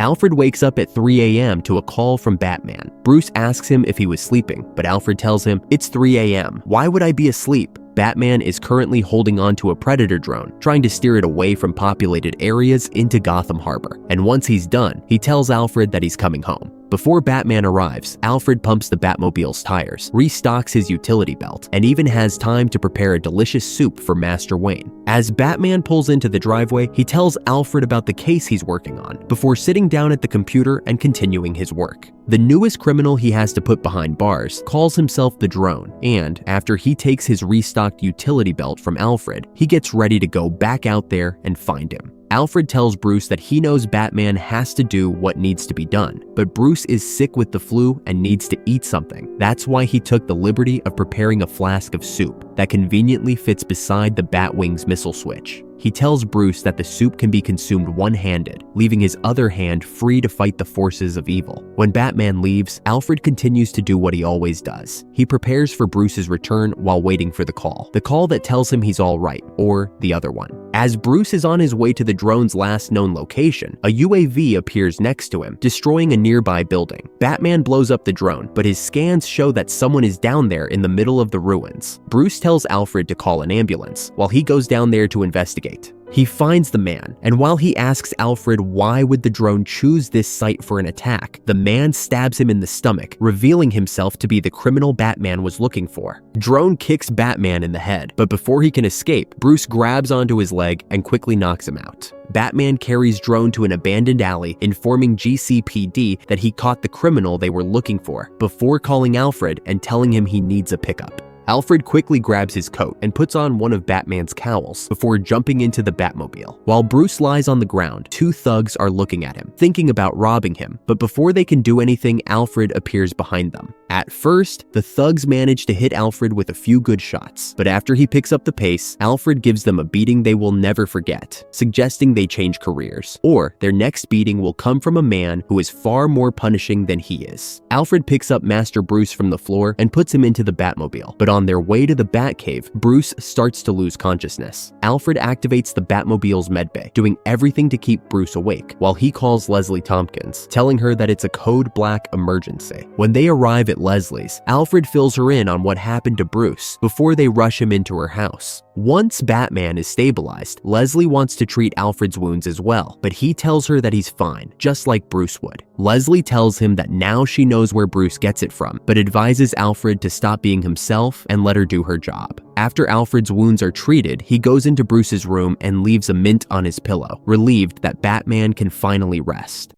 Alfred wakes up at 3 a.m. to a call from Batman. Bruce asks him if he was sleeping, but Alfred tells him, "It's 3 a.m. Why would I be asleep?" Batman is currently holding on to a Predator drone, trying to steer it away from populated areas into Gotham Harbor. And once he's done, he tells Alfred that he's coming home. Before Batman arrives, Alfred pumps the Batmobile's tires, restocks his utility belt, and even has time to prepare a delicious soup for Master Wayne. As Batman pulls into the driveway, he tells Alfred about the case he's working on, before sitting down at the computer and continuing his work. The newest criminal he has to put behind bars calls himself the Drone, and after he takes his restocked utility belt from Alfred, he gets ready to go back out there and find him. Alfred tells Bruce that he knows Batman has to do what needs to be done, but Bruce is sick with the flu and needs to eat something. That's why he took the liberty of preparing a flask of soup that conveniently fits beside the Batwing's missile switch. He tells Bruce that the soup can be consumed one-handed, leaving his other hand free to fight the forces of evil. When Batman leaves, Alfred continues to do what he always does. He prepares for Bruce's return while waiting for the call that tells him he's all right, or the other one. As Bruce is on his way to the drone's last known location, a UAV appears next to him, destroying a nearby building. Batman blows up the drone, but his scans show that someone is down there in the middle of the ruins. Bruce tells Alfred to call an ambulance, while he goes down there to investigate. He finds the man, and while he asks Alfred why would the drone choose this site for an attack, the man stabs him in the stomach, revealing himself to be the criminal Batman was looking for. Drone kicks Batman in the head, but before he can escape, Bruce grabs onto his leg and quickly knocks him out. Batman carries Drone to an abandoned alley, informing GCPD that he caught the criminal they were looking for, before calling Alfred and telling him he needs a pickup. Alfred quickly grabs his coat and puts on one of Batman's cowls before jumping into the Batmobile. While Bruce lies on the ground, two thugs are looking at him, thinking about robbing him, but before they can do anything, Alfred appears behind them. At first, the thugs manage to hit Alfred with a few good shots, but after he picks up the pace, Alfred gives them a beating they will never forget, suggesting they change careers, or their next beating will come from a man who is far more punishing than he is. Alfred picks up Master Bruce from the floor and puts him into the Batmobile, but on their way to the Batcave, Bruce starts to lose consciousness. Alfred activates the Batmobile's medbay, doing everything to keep Bruce awake, while he calls Leslie Tompkins, telling her that it's a code black emergency. When they arrive at Leslie's, Alfred fills her in on what happened to Bruce before they rush him into her house. Once Batman is stabilized, Leslie wants to treat Alfred's wounds as well, but he tells her that he's fine, just like Bruce would. Leslie tells him that now she knows where Bruce gets it from, but advises Alfred to stop being himself and let her do her job. After Alfred's wounds are treated, he goes into Bruce's room and leaves a mint on his pillow, relieved that Batman can finally rest.